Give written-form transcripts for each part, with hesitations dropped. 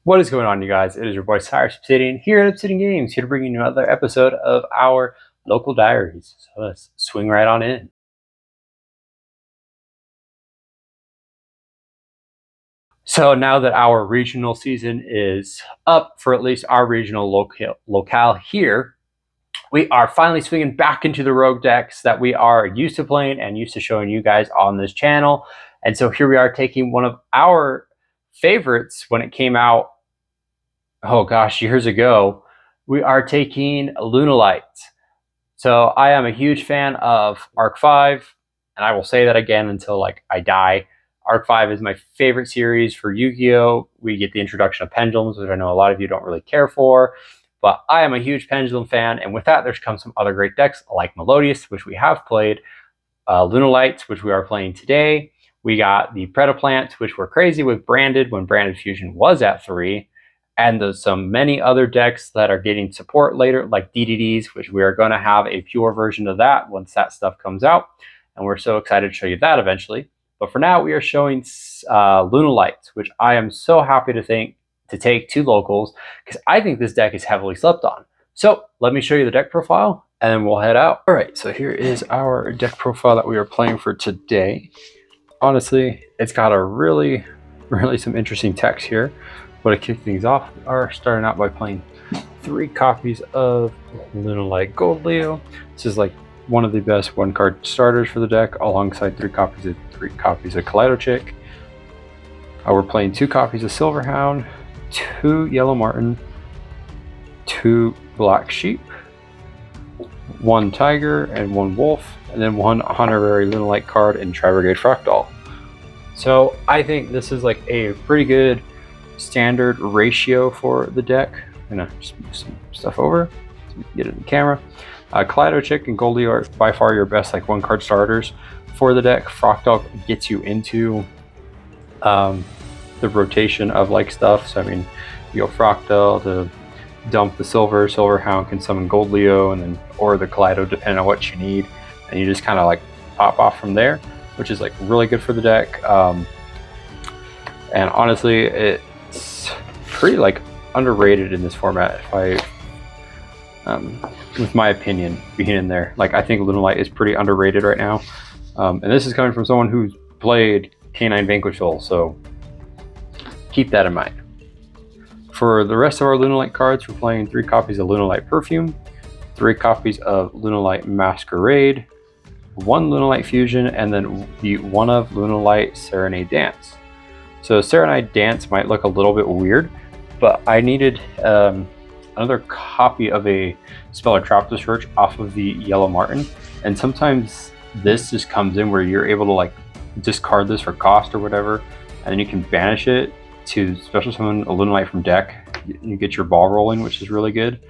What is going on, you guys? It is your boy Cyrus Obsidian here at Obsidian Games, here to bring you another episode of our local diaries. So let's swing right on in. So now that our regional season is up for at least our regional locale here, we are finally swinging back into the rogue decks that we are used to playing and used to showing you guys on this channel. And so here we are taking one of our favorites when it came out, oh gosh, years ago. We are taking Lunalight. So I am a huge fan of Arc 5, and I will say that again until I die. Arc 5 is my favorite series for Yu-Gi-Oh! We get the introduction of pendulums, which I know a lot of you don't really care for, but I am a huge pendulum fan, and with that there's come some other great decks like Melodious, which we have played, Lunalight, which we are playing today. We got the Predaplant, which were crazy with Branded when Branded Fusion was at 3. And there's some many other decks that are getting support later, like DDDs, which we are going to have a pure version of that once that stuff comes out. And we're so excited to show you that eventually. But for now, we are showing Lunalight, which I am so happy to take to locals, because I think this deck is heavily slept on. So let me show you the deck profile, and then we'll head out. All right, so here is our deck profile that we are playing for today. Honestly, it's got a really some interesting text here. But to kick things off, we are starting out by playing 3 copies of Lunalight Gold Leo. This is like one of the best one-card starters for the deck, alongside 3 copies of Kaleido Chick. We're playing 2 copies of Silverhound, 2 Yellow Martin, 2 Black Sheep, 1 Tiger, and 1 Wolf, and then 1 honorary Lunalight card in Tri-Brigade Fractal. So I think this is like a pretty good standard ratio for the deck. I'm gonna just move some stuff over so we can get it in the camera. Kaleido Chick and Goldie are by far your best one card starters for the deck. Fractal gets you into the rotation of stuff. So I mean, you go Fractal to dump the Silverhound can summon Gold Leo, and then or the Kaleido depending on what you need, and you just kind of pop off from there, which is really good for the deck. And honestly, it's pretty underrated in this format, if with my opinion being in there. I think Lunalight is pretty underrated right now, and this is coming from someone who's played Canine Vanquish Soul, so keep that in mind. For the rest of our Lunalight cards, we're playing 3 copies of Lunalight Perfume, 3 copies of Lunalight Masquerade, 1 Lunalight Fusion, and then the 1 of Lunalight Serenade Dance. So Serenade Dance might look a little bit weird, but I needed another copy of a Spell or Trap to search off of the Yellow Martin, and sometimes this just comes in where you're able to discard this for cost or whatever, and then you can banish it to special summon a Lunalight from deck. You get your ball rolling, which is really good.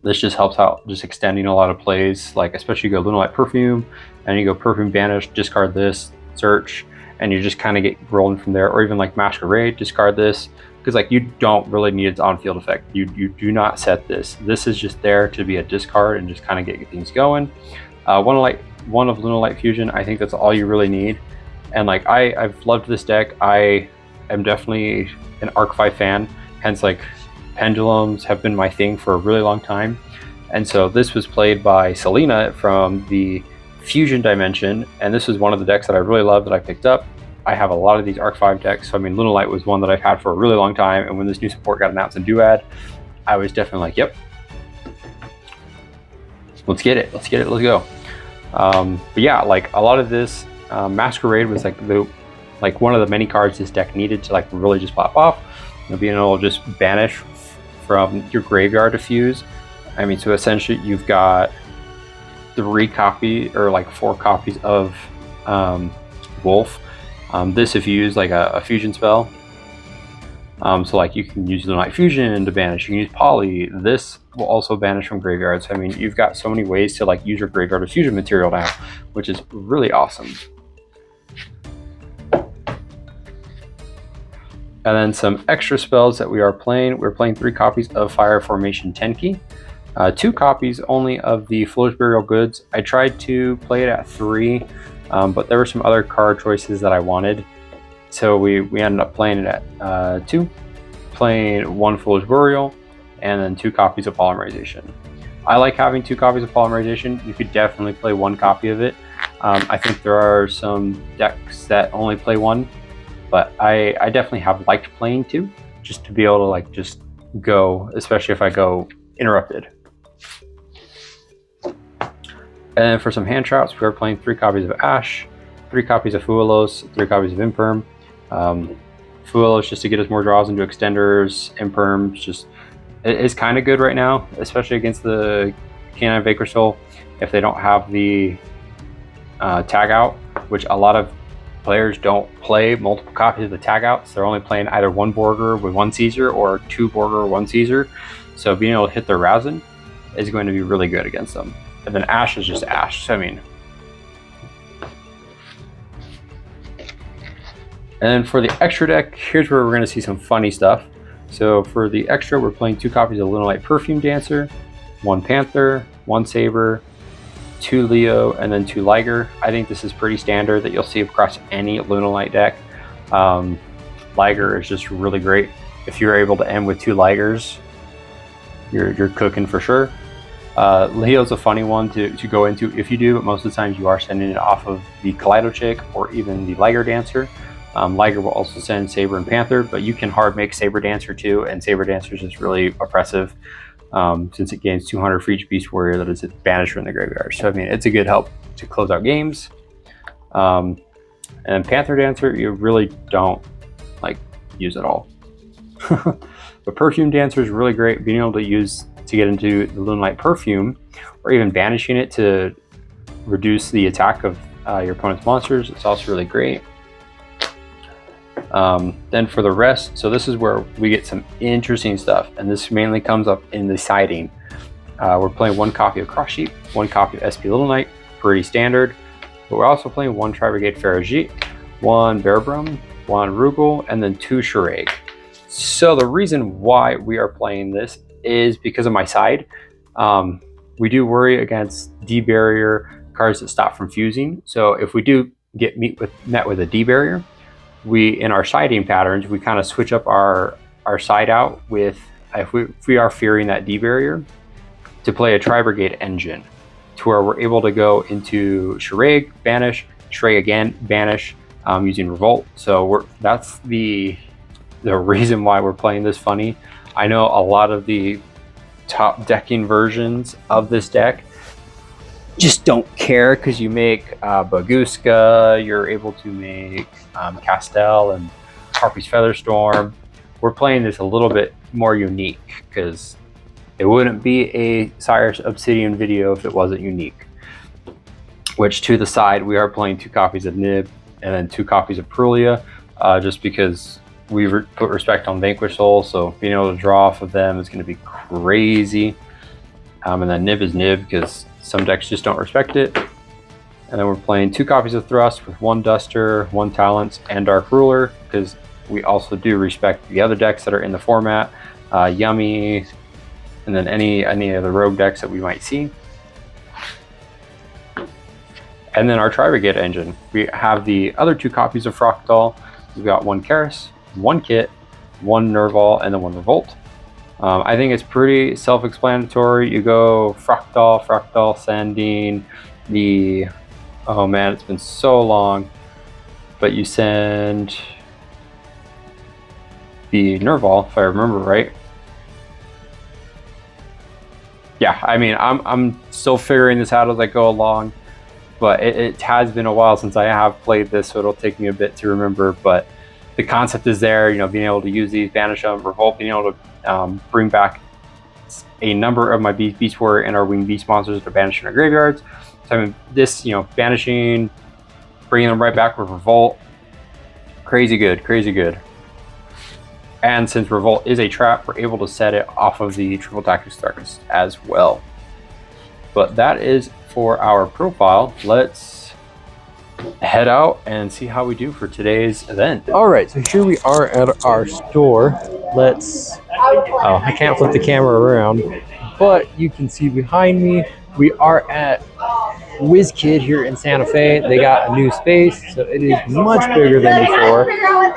This just helps out, just extending a lot of plays, especially you go Lunalight Perfume, and you go Perfume Banish, discard this, search, and you just kind of get rolling from there. Or even Masquerade, discard this, because you don't really need its on-field effect. You do not set this. This is just there to be a discard and just kind of get things going. One of Lunalight Fusion, I think that's all you really need. And I've loved this deck. I am definitely an Arc 5 fan, hence pendulums have been my thing for a really long time. And so this was played by Selena from the Fusion Dimension, and this was one of the decks that I really loved that I picked up. I have a lot of these Arc 5 decks, so I mean Lunalight was one that I've had for a really long time, and when this new support got announced in Duad, I was definitely yep, let's get it, let's go. But yeah, a lot of this Masquerade was one of the many cards this deck needed to really just pop off, being able to just banish from your graveyard to fuse. I mean, so essentially you've got 4 copies of Wolf. This if you use a fusion spell. So you can use Lunalight Fusion to banish. You can use Poly. This will also banish from graveyards. I mean, you've got so many ways to use your graveyard of fusion material now, which is really awesome. And then some extra spells that we are playing. We're playing 3 copies of Fire Formation Tenki. 2 copies only of the Foolish Burial Goods. I tried to play it at 3, but there were some other card choices that I wanted. So we ended up playing it at 2, playing 1 Foolish Burial, and then 2 copies of Polymerization. I like having 2 copies of Polymerization. You could definitely play 1 copy of it. I think there are some decks that only play 1, but I definitely have liked playing 2, just to be able to like just go, especially if I go interrupted. And for some hand traps, we are playing 3 copies of Ash, 3 copies of Fuelos, 3 copies of Imperm. Fuelos just to get us more draws into extenders. Imperm just is kind of good right now, especially against the Canine Vacor Soul. If they don't have the tag out, which a lot of players don't play multiple copies of the tag outs. They're only playing either 1 Borger with 1 Caesar or 2 Borger, 1 Caesar. So being able to hit their Rousing is going to be really good against them. And then Ash is just Ash. So, I mean. And for the extra deck, here's where we're going to see some funny stuff. So for the extra, we're playing 2 copies of Lunalight Perfume Dancer, 1 Panther, 1 Saber, 2 Leo, and then 2 Liger. I think this is pretty standard that you'll see across any Lunalight deck. Liger is just really great. If you're able to end with 2 Ligers, you're cooking for sure. Leo's a funny one to go into if you do, but most of the times you are sending it off of the Kaleido Chick or even the Liger Dancer. Liger will also send Saber and Panther, but you can hard make Saber Dancer too, and Saber Dancer is just really oppressive since it gains 200 for each Beast Warrior that is banished from the graveyard. So I mean, it's a good help to close out games. And Panther Dancer, you really don't like use at all. But Perfume Dancer is really great, being able to use to get into the Lunalight Perfume, or even banishing it to reduce the attack of your opponent's monsters. It's also really great. Then for the rest, so this is where we get some interesting stuff, and this mainly comes up in the siding. We're playing 1 copy of Cross Sheep, 1 copy of SP Little Knight, pretty standard, but we're also playing 1 Tri-Brigade Ferrojeet, 1 Bearbrum, 1 Rugal, and then 2 Shireg. So the reason why we are playing this is because of my side. We do worry against D-barrier cards that stop from fusing, so if we do get met with a D-barrier, we, in our siding patterns, we kind of switch up our side out with, if we are fearing that D-barrier, to play a Tri-Brigade engine, to where we're able to go into Shireg, banish, Shireg again, banish, using Revolt. So that's the reason why we're playing this funny. I know a lot of the top decking versions of this deck just don't care, because you make Baguska, you're able to make Castel and Harpy's Featherstorm. We're playing this a little bit more unique, because it wouldn't be a Cyrus Obsidian video if it wasn't unique. Which, to the side, we are playing 2 copies of Nib and then 2 copies of Prulia, just because we put respect on Vanquish Soul, so being able to draw off of them is going to be crazy. And then Nib is Nib, because some decks just don't respect it. And then we're playing 2 copies of Thrust with 1 Duster, 1 Talents, and Dark Ruler, because we also do respect the other decks that are in the format, Yummy, and then any of the rogue decks that we might see. And then our Tri-Brigade engine. We have the other 2 copies of Fractal. We've got 1 Karis, 1 Kit, 1 Nerval, and then 1 Revolt. I think it's pretty self-explanatory. You go Fractal, sending the, oh man, it's been so long, but you send the Nerval, if I remember right. Yeah, I mean, I'm still figuring this out as I go along, but it has been a while since I have played this, so it'll take me a bit to remember, but the concept is there, you know, being able to use these, banish them, Revolt, being able to bring back a number of my Beast Warrior and our Winged Beast monsters to banish in our graveyards. So I mean, this, you know, banishing, bringing them right back with Revolt, crazy good, crazy good. And since Revolt is a trap, we're able to set it off of the Triple Tactics Darkness as well. But that is for our profile. Let's head out and see how we do for today's event. All right, so here we are at our store. Oh, I can't flip the camera around, but you can see behind me, we are at Whiz Kid here in Santa Fe. They got a new space, so it is much bigger than before.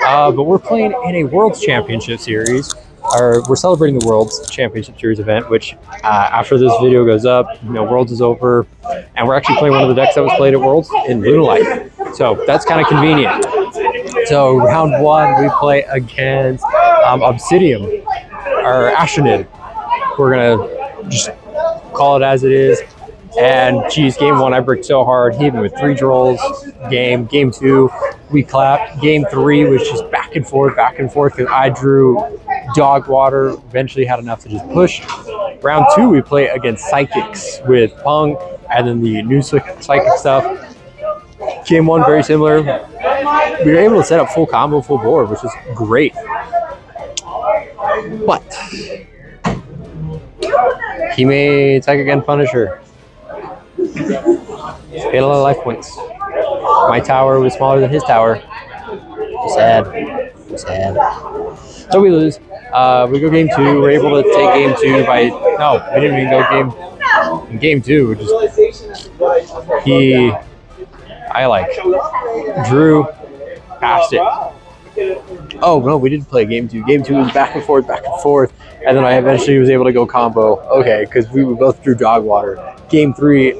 But we're playing in a World's Championship Series. We're celebrating the World's Championship Series event, which after this video goes up, Worlds is over, and we're actually playing one of the decks that was played at Worlds in Lunalight. So that's kind of convenient. So round one, we play against Obsidian, or Ashenid. We're gonna just call it as it is. And geez, game one, I bricked so hard. He hit me with 3 drolls. Game two, we clapped. Game 3 was just back and forth because I drew dog water. Eventually had enough to just push. Round 2, we play against Psychics with Punk and then the new Psychic stuff. Game 1, very similar. We were able to set up full combo, full board, which is great. But he made Psychic and Punisher. Paid a lot of life points. My tower was smaller than his tower. Sad. So we lose. We go game 2. We're able to take game 2 by... No, we didn't even go game... In game 2, I drew past it. Oh, no, we didn't play game 2. Game 2 was back and forth. And then I eventually was able to go combo. Okay, because we both drew dog water. Game 3...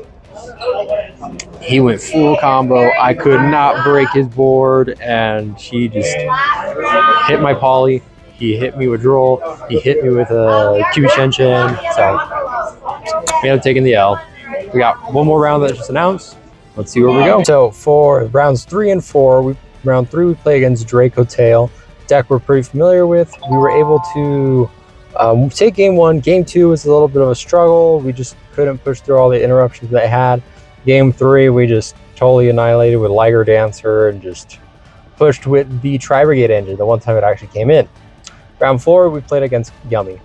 he went full combo. I could not break his board, and he just hit my poly. He hit me with droll. He hit me with a Q Chen. So we ended up taking the L. We got one more round that's just announced. Let's see where we go. So for rounds 3 and 4, round 3 we play against Draco Tail, deck we're pretty familiar with. We were able to take game 1. Game 2 was a little bit of a struggle. We just couldn't push through all the interruptions they had. Game 3, we just totally annihilated with Liger Dancer and just pushed with the Tri-Brigade engine the one time it actually came in. Round 4, we played against Yummy.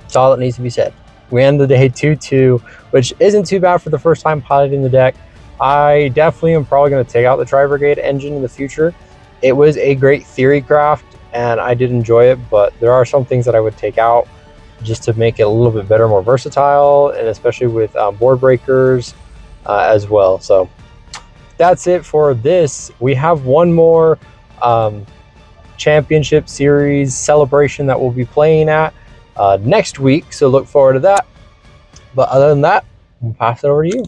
That's all that needs to be said. We ended the day 2-2, which isn't too bad for the first time piloting the deck. I definitely am probably going to take out the Tri-Brigade engine in the future. It was a great theory craft, and I did enjoy it, but there are some things that I would take out just to make it a little bit better, more versatile, and especially with board breakers as well. So that's it for this. We have one more championship series celebration that we'll be playing at next week, so look forward to that. But other than that, I'll pass it over to you.